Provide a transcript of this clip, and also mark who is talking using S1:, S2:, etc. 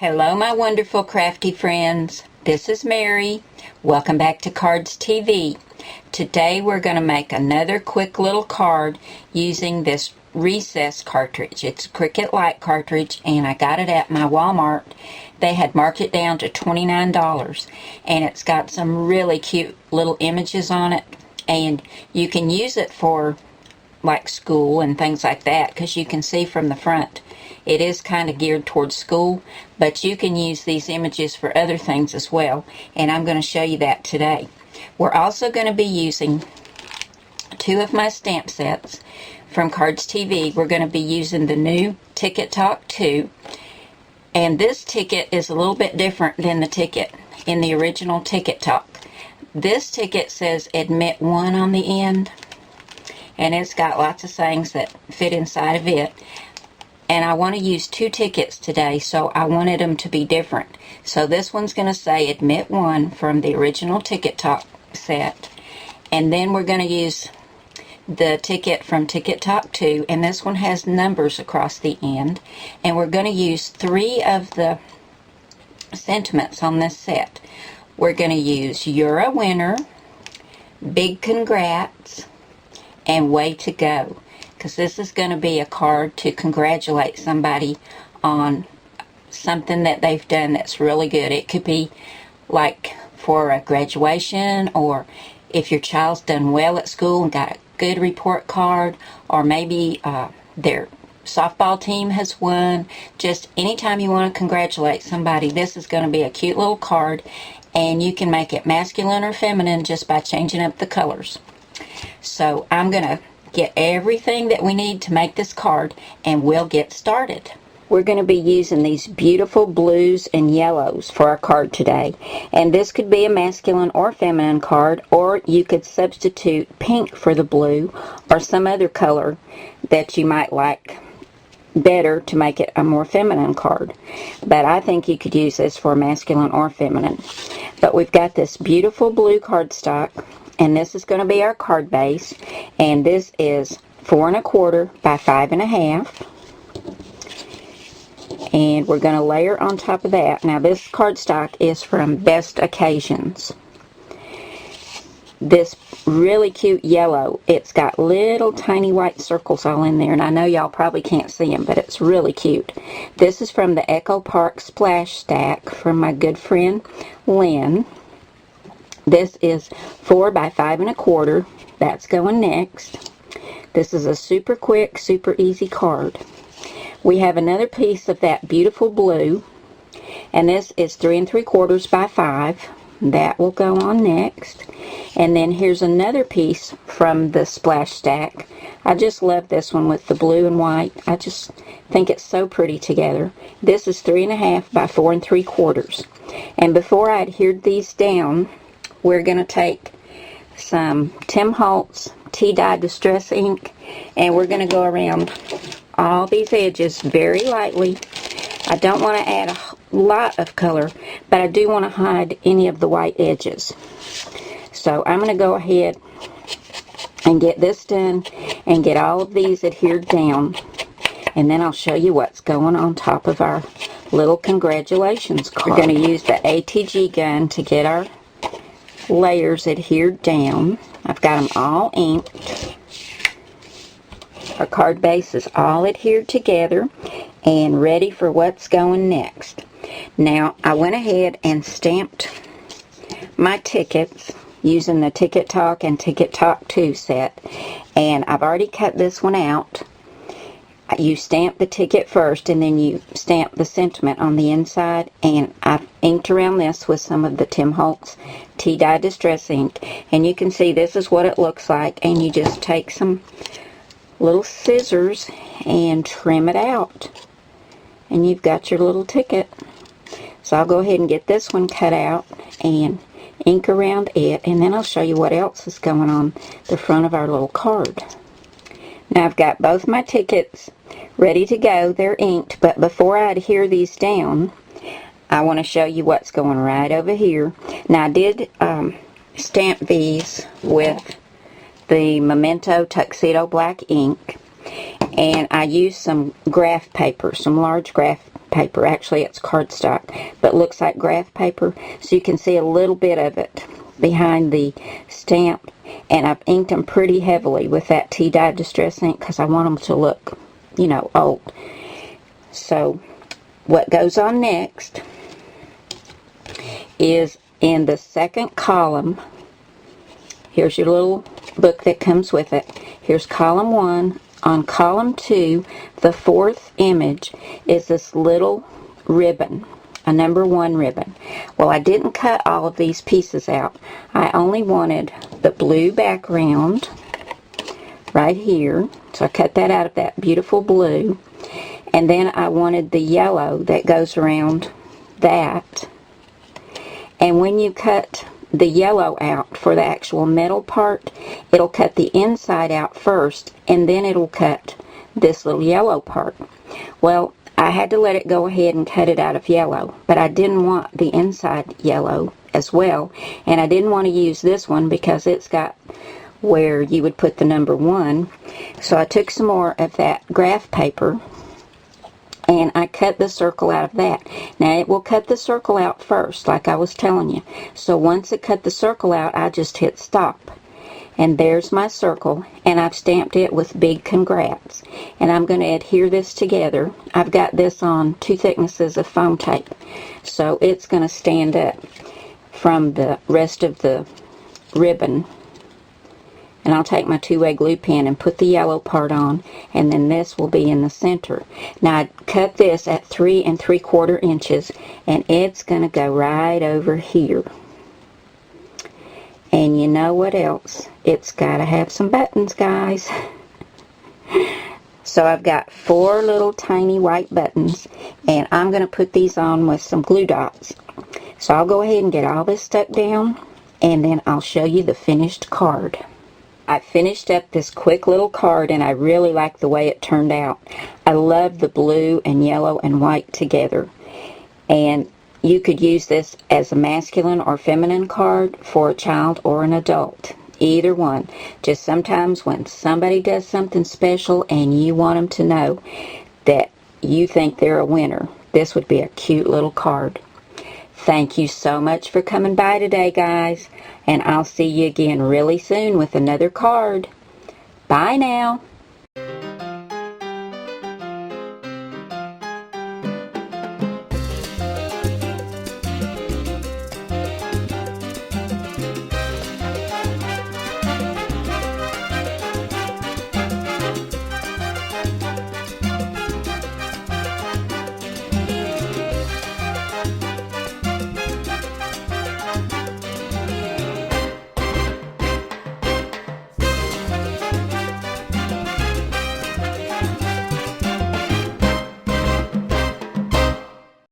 S1: Hello, my wonderful crafty friends. This is Mary. Welcome back to Cardz TV. Today we're going to make another quick little card using this recess cartridge. It's a Cricut Light cartridge, and I got it at my Walmart. They had marked it down to $29, and it's got some really cute little images on it, and you can use it for like school and things like that, because you can see from the front it is kind of geared towards school, but you can use these images for other things as well, and I'm going to show you that today. We're also going to be using two of my stamp sets from Cardz TV. We're going to be using the new Ticket Talk 2, and this ticket is a little bit different than the ticket in the original Ticket Talk. This ticket says Admit 1 on the end, and it's got lots of sayings that fit inside of it. And I want to use two tickets today, so I wanted them to be different. So this one's going to say Admit 1 from the original Ticket Talk set. And then we're going to use the ticket from Ticket Talk 2, and this one has numbers across the end. And we're going to use three of the sentiments on this set. We're going to use You're a Winner, Big Congrats, and Way to Go. Because this is going to be a card to congratulate somebody on something that they've done that's really good. It could be like for a graduation, or if your child's done well at school and got a good report card, or maybe their softball team has won. Just anytime you want to congratulate somebody, this is going to be a cute little card, and you can make it masculine or feminine just by changing up the colors. So I'm going to get everything that we need to make this card, and we'll get started. We're going to be using these beautiful blues and yellows for our card today, and this could be a masculine or feminine card, or you could substitute pink for the blue or some other color that you might like better to make it a more feminine card. But I think you could use this for masculine or feminine. But we've got this beautiful blue cardstock, and this is going to be our card base, and this is 4 1/4 by 5 1/2, and we're going to layer on top of that. Now this cardstock is from Best Occasions. This really cute yellow, it's got little tiny white circles all in there, and I know y'all probably can't see them, but it's really cute. This is from the Echo Park Splash Stack from my good friend Lynn. This is 4 by 5 1/4. That's going next. This is a super quick, super easy card. We have another piece of that beautiful blue, and this is 3 3/4 by 5. That will go on next. And then here's another piece from the Splash Stack. I just love this one with the blue and white. I just think it's so pretty together. This is 3 1/2 by 4 3/4. And before I adhered these down, we're going to take some Tim Holtz Tea-Dye Distress ink, and we're going to go around all these edges very lightly. I don't want to add a lot of color, but I do want to hide any of the white edges. So I'm going to go ahead and get this done and get all of these adhered down, and then I'll show you what's going on top of our little congratulations card. We're going to use the ATG gun to get our layers adhered down. I've got them all inked. Our card base is all adhered together and ready for what's going next. Now I went ahead and stamped my tickets using the Ticket Talk and Ticket Talk 2 set, and I've already cut this one out. You stamp the ticket first, and then you stamp the sentiment on the inside, and I've inked around this with some of the Tim Holtz Tea-Dye Distress ink, and you can see this is what it looks like, and you just take some little scissors and trim it out, and you've got your little ticket. So I'll go ahead and get this one cut out and ink around it, and then I'll show you what else is going on the front of our little card. Now I've got both my tickets ready to go. They're inked, but before I adhere these down, I want to show you what's going right over here. Now I did stamp these with the Memento Tuxedo Black ink, and I used some graph paper, some large graph paper. Actually, it's cardstock, but looks like graph paper. So you can see a little bit of it behind the stamp. And I've inked them pretty heavily with that tea dye distress ink because I want them to look, you know, old. So what goes on next is in the second column. Here's your little book that comes with it. Here's column 1. On column 2, the 4th image is this little ribbon, a number 1 ribbon. Well, I didn't cut all of these pieces out. I only wanted the blue background right here. So I cut that out of that beautiful blue. And then I wanted the yellow that goes around that. And when you cut the yellow out for the actual metal part, it'll cut the inside out first, and then it'll cut this little yellow part. Well, I had to let it go ahead and cut it out of yellow, but I didn't want the inside yellow as well, and I didn't want to use this one because it's got where you would put the number 1. So I took some more of that graph paper and I cut the circle out of that. Now it will cut the circle out first, like I was telling you. So once it cut the circle out, I just hit stop. And there's my circle, and I've stamped it with big congrats. And I'm going to adhere this together. I've got this on 2 thicknesses of foam tape, so it's going to stand up from the rest of the ribbon. And I'll take my 2-way glue pen and put the yellow part on, and then this will be in the center. Now I cut this at 3 3/4 inches, and it's going to go right over here. And you know what else? It's got to have some buttons, guys. So I've got 4 little tiny white buttons, and I'm going to put these on with some glue dots. So I'll go ahead and get all this stuck down, and then I'll show you the finished card. I finished up this quick little card, and I really like the way it turned out. I love the blue and yellow and white together. And you could use this as a masculine or feminine card for a child or an adult. Either one. Just sometimes when somebody does something special and you want them to know that you think they're a winner, this would be a cute little card. Thank you so much for coming by today, guys. And I'll see you again really soon with another card. Bye now.